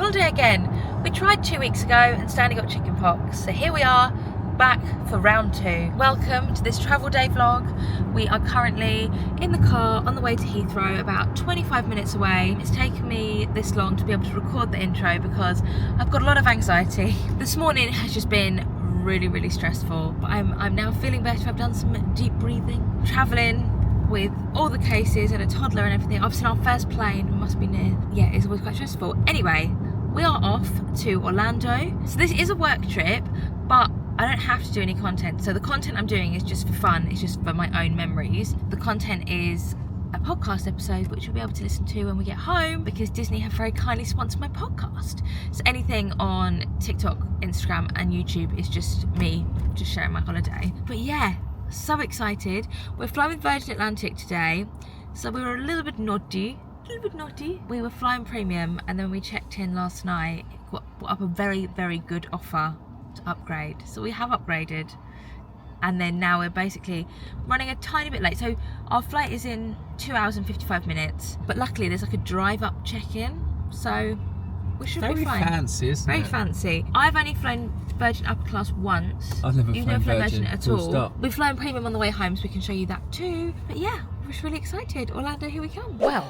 holiday again. We tried 2 weeks ago and Stanley got chicken pox. So here we are, back for round 2. Welcome to this travel day vlog. We are currently in the car on the way to Heathrow, about 25 minutes away. It's taken me this long to be able to record the intro because I've got a lot of anxiety. This morning has just been really stressful, but I'm now feeling better. I've done some deep breathing. Traveling with all the cases and a toddler and everything. Obviously our first plane must be near. Yeah, it's always quite stressful. Anyway, we are off to Orlando. So this is a work trip, but I don't have to do any content. So the content I'm doing is just for fun. It's just for my own memories. The content is a podcast episode which you'll be able to listen to when we get home because Disney have very kindly sponsored my podcast. So anything on TikTok, Instagram and YouTube is just me just sharing my holiday. But yeah, so excited. We're flying with Virgin Atlantic today, so we were a little bit naughty. We were flying premium, and then we checked in last night, got up a very good offer to upgrade. So we have upgraded, and then now we're basically running a tiny bit late. So our flight is in 2 hours and 55 minutes, but luckily there's like a drive-up check-in, so we should be fine. Very fancy, isn't it? Very fancy. I've only flown Virgin upper class once. I've never You've flown never Virgin at full all. stop. We've flown premium on the way home, so we can show you that too. But yeah, we're just really excited. Orlando, here we come. Well,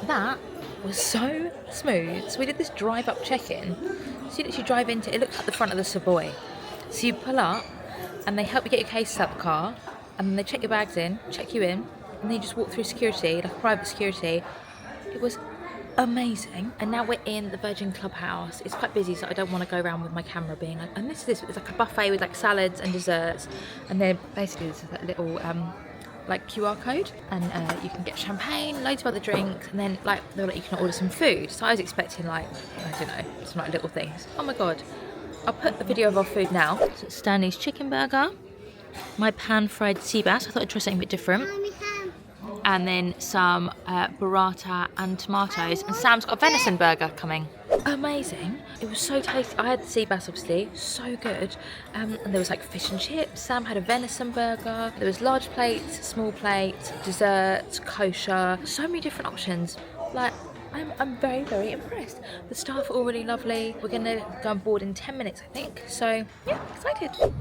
that was so smooth. So we did this drive-up check-in. So you literally drive into, it looks like the front of the Savoy. So you pull up, and they help you get your cases out the car, and then they check your bags in, check you in, and then you just walk through security, like private security. It was amazing. And now we're in the Virgin Clubhouse. It's quite busy, so I don't want to go around with my camera being like, and this is it's like a buffet with like salads and desserts, and then basically there's that little like QR code, and you can get champagne, loads of other drinks, and then like they're like you can order some food. So I was expecting like, I don't know, some like little things. Oh my god, I'll put the video of our food now. So it's Stanley's chicken burger, my pan-fried sea bass. I thought I'd try something a bit different. And then some burrata and tomatoes. And Sam's got a venison burger coming. Amazing. It was so tasty. I had the sea bass, obviously. So good. And there was like fish and chips. Sam had a venison burger. There was large plates, small plates, desserts, kosher. So many different options. Like, I'm very impressed. The staff are all really lovely. We're going to go on board in 10 minutes, I think. So, yeah, excited. There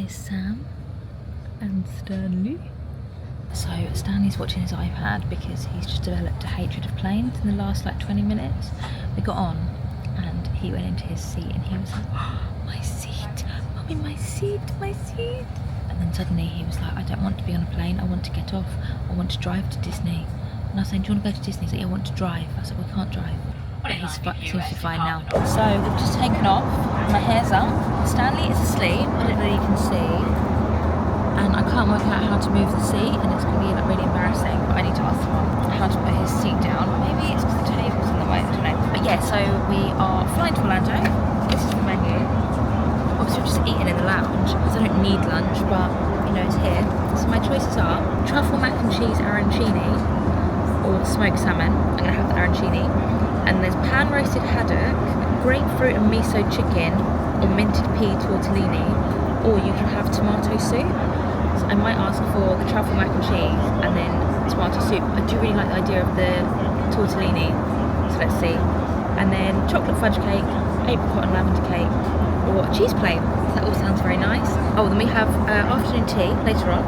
is Sam and Stanley. So Stanley's watching his iPad because he's just developed a hatred of planes in the last like 20 minutes. We got on and he went into his seat and he was like, oh, my seat, Mummy, my seat. And then suddenly he was like, I don't want to be on a plane, I want to get off, I want to drive to Disney. And I was saying, do you want to go to Disney? He's like, yeah, I want to drive. I said, we can't drive. But he seems to be fine now. So we've just taken off, my hair's up. Stanley is asleep, I don't know if you can see. And I can't work out how to move the seat, and it's going to be like really embarrassing, but I need to ask him how to put his seat down. Maybe it's because the table's in the way, I don't know. But yeah, so we are flying to Orlando. This is the menu. Obviously we're just eating in the lounge because I don't need lunch, but you know, it's here. So my choices are truffle mac and cheese arancini or smoked salmon. I'm going to have the arancini. And there's pan roasted haddock, grapefruit and miso chicken, or minted pea tortellini, or you can have tomato soup. So I might ask for the truffle mac and cheese and then tomato soup. I do really like the idea of the tortellini, so let's see. And then chocolate fudge cake, apricot and lavender cake, or a cheese plate. That all sounds very nice. Oh, then we have afternoon tea later on,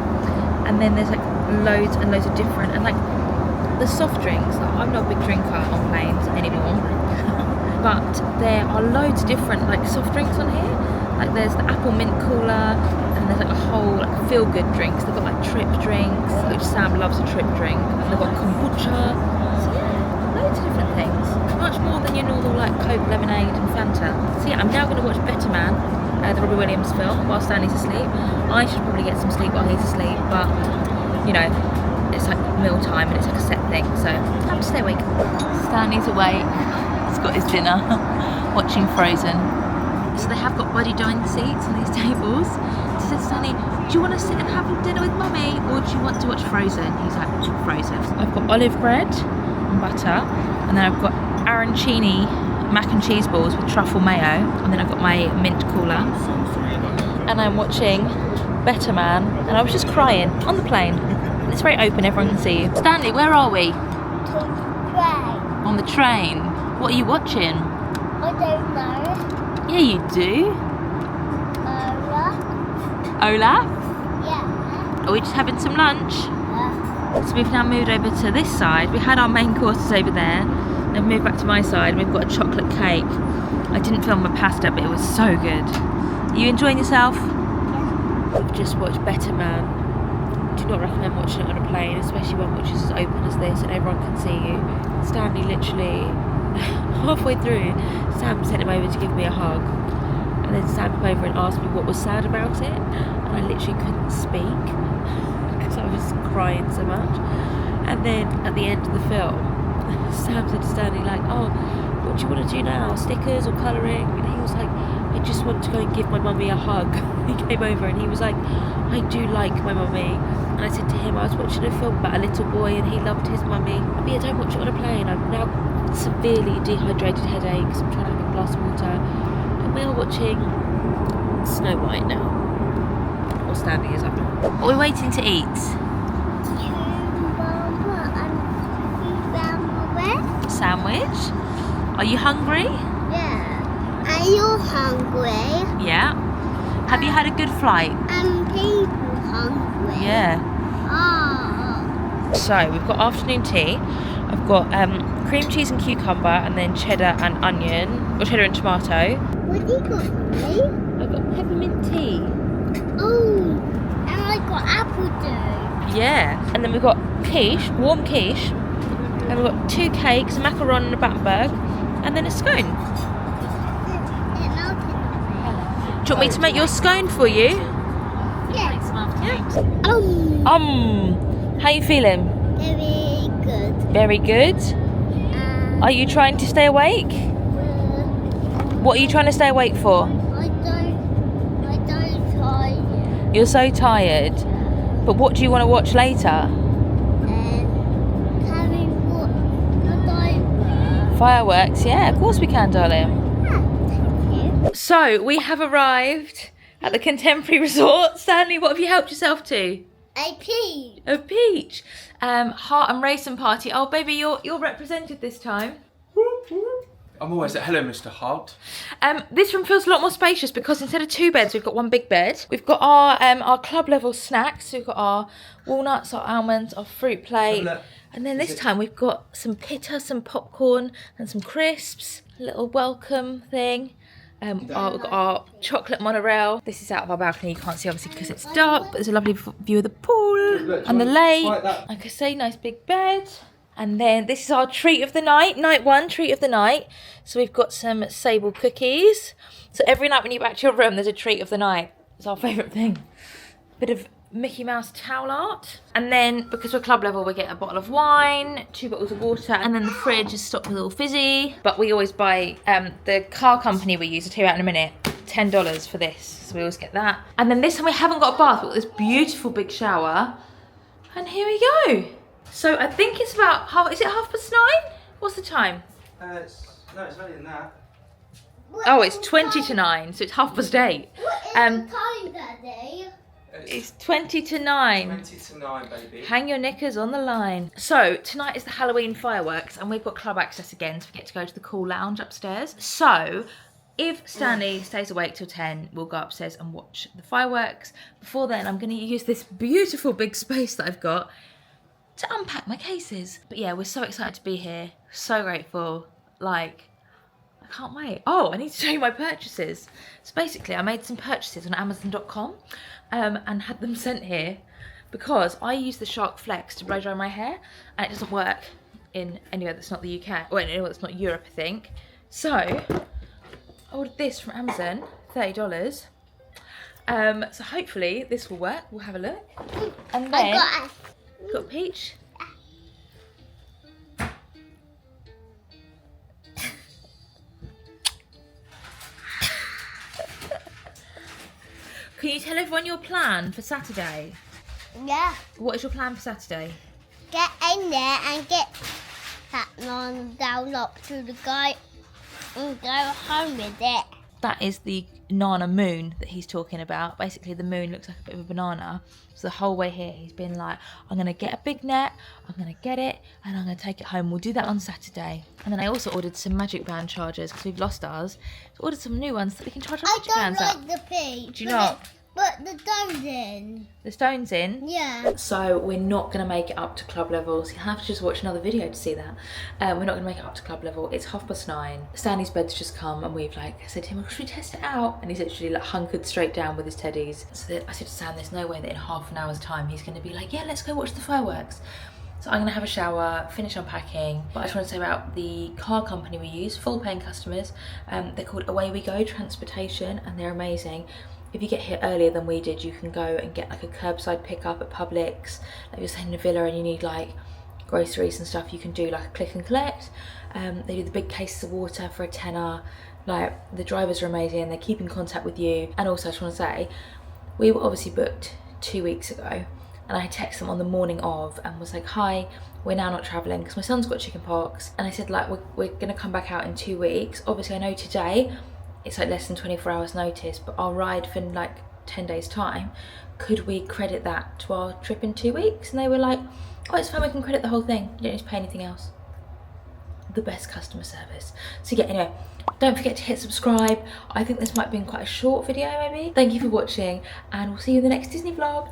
and then there's like loads and loads of different, and like the soft drinks. Like, I'm not a big drinker on planes anymore, but there are loads of different like soft drinks on here. Like there's the apple mint cooler, and there's like a whole like feel-good drinks. They've got like trip drinks, which Sam loves a trip drink. They've got kombucha. So yeah, loads of different things. Much more than your normal like Coke, lemonade and Fanta. So yeah, I'm now going to watch Better Man, the Robbie Williams film, while Stanley's asleep. I should probably get some sleep while he's asleep, but you know, it's like meal time and it's like a set thing, so I have to stay awake. Stanley's awake. He's got his dinner, watching Frozen. So they have got buddy dine seats on these tables. She said, Stanley, do you want to sit and have dinner with Mummy, or do you want to watch Frozen? He's like, Frozen. I've got olive bread and butter, and then I've got arancini mac and cheese balls with truffle mayo, and then I've got my mint cooler. And I'm watching Better Man, and I was just crying on the plane. And it's very open, everyone can see you. Stanley, where are we? On the train. On the train. What are you watching? I don't know. Yeah, you do. Olaf? Yeah. Are we just having some lunch? So we've now moved over to this side. We had our main courses over there. Then moved back to my side. We've got a chocolate cake. I didn't film my pasta, but it was so good. Are you enjoying yourself? Yeah. We've just watched Better Man. Do not recommend watching it on a plane, especially one which is as open as this and everyone can see you. Stanley literally, halfway through, Sam sent him over to give me a hug. And then Sam came over and asked me what was sad about it. And I literally couldn't speak because I was crying so much. And then at the end of the film, Sam said to Stanley like, oh, what do you want to do now? Stickers or colouring? And he was like, I just want to go and give my mummy a hug. He came over and he was like, I do like my mummy. And I said to him, I was watching a film about a little boy and he loved his mummy. But yeah, don't watch it on a plane. I'm now severely dehydrated headaches. I'm trying to have a glass of water. And we are watching Snow White now. Or Stanley is up. What are we waiting to eat? Sandwich. Are you hungry? Yeah. Are you hungry? Yeah. Have you had a good flight? People hungry. Yeah. Oh. So we've got afternoon tea. I've got cream cheese and cucumber, and then cheddar and onion, or cheddar and tomato. What do you got for me? I've got peppermint tea. Oh. And I got apple juice. Yeah. And then we've got quiche, warm quiche. And we've got 2 cakes, a macaron and a Battenberg, and then a scone. It melted. Do you want me to make your scone for you? Yeah. How you feeling? Very good. Very good. Are you trying to stay awake? What are you trying to stay awake for? I don't tired. You're so tired. But what do you want to watch later? Fireworks, yeah, of course we can, darling. Thank you. So we have arrived at the Contemporary Resort. Stanley, what have you helped yourself to? A peach. A peach. Heart and raisin party. Oh, baby, you're represented this time. I'm always at hello, Mr. Hart. This room feels a lot more spacious because instead of 2 beds, we've got 1 big bed. We've got our club level snacks. So we've got our walnuts, our almonds, our fruit plate. And then this time we've got some pita, some popcorn and some crisps. A little welcome thing. We've got our chocolate monorail. This is out of our balcony. You can't see obviously because it's dark, but there's a lovely view of the pool and the lake. Like I say, nice big bed. And then this is our treat of the night. Night 1, treat of the night. So we've got some sable cookies. So every night when you go back to your room, there's a treat of the night. It's our favourite thing. Bit of Mickey Mouse towel art. And then because we're club level, we get a bottle of wine, 2 bottles of water, and then the fridge is stocked with all fizzy. But we always buy, the car company we use, I'll tell you about in a minute, $10 for this. So we always get that. And then this time we haven't got a bath, we've got this beautiful big shower. And here we go. So I think it's about, is it 9:30? What's the time? No, it's earlier than that. Oh, it's 20 to 9, so it's 8:30. What is the time, Daddy? It's 20 to 9. 20 to 9, baby. Hang your knickers on the line. So tonight is the Halloween fireworks and we've got club access again, so we get to go to the cool lounge upstairs. So if Stanley stays awake till 10, we'll go upstairs and watch the fireworks. Before then, I'm going to use this beautiful big space that I've got to unpack my cases. But yeah, we're so excited to be here. So grateful. Like, I can't wait. Oh, I need to show you my purchases. So basically, I made some purchases on Amazon.com and had them sent here because I use the Shark Flex to blow dry my hair and it doesn't work in anywhere that's not the UK, or anywhere that's not Europe, I think. So I ordered this from Amazon, $30. So hopefully this will work. We'll have a look. And then got a peach. Can you tell everyone your plan for Saturday? Yeah. What is your plan for Saturday? Get in there and get that one down up to the guy and go home with it. That is the Nana moon that he's talking about. Basically, the moon looks like a bit of a banana. So the whole way here, he's been like, I'm going to get a big net, I'm going to get it, and I'm going to take it home. We'll do that on Saturday. And then I also ordered some magic band chargers because we've lost ours. So ordered some new ones so we can charge our magic bands up. I don't like the pink. Do you not? But the stone's in. The stone's in? Yeah. So we're not going to make it up to club level. So you'll have to just watch another video to see that. We're not going to make it up to club level. It's 9:30. Stanley's bed's just come and we've like said to him, well, should we test it out? And he's literally like hunkered straight down with his teddies. So I said to Stan, there's no way that in half an hour's time he's going to be like, yeah, let's go watch the fireworks. So I'm going to have a shower, finish unpacking. But I just want to say about the car company we use, full paying customers. They're called Away We Go Transportation and they're amazing. If you get here earlier than we did, you can go and get like a curbside pickup at Publix. Like you're staying in a villa and you need like groceries and stuff, you can do like a click and collect. They do the big cases of water for a tenner. Like the drivers are amazing, they're keeping contact with you. And also I just want to say, we were obviously booked 2 weeks ago and I texted them on the morning of and was like, hi, we're now not traveling because my son's got chicken pox. And I said like, we're gonna come back out in 2 weeks. Obviously I know today, it's like less than 24 hours notice, but I'll ride for like 10 days time. Could we credit that to our trip in 2 weeks? And they were like, oh, it's fine, we can credit the whole thing. You don't need to pay anything else. The best customer service. So yeah, anyway, don't forget to hit subscribe. I think this might have been quite a short video maybe. Thank you for watching and we'll see you in the next Disney vlog.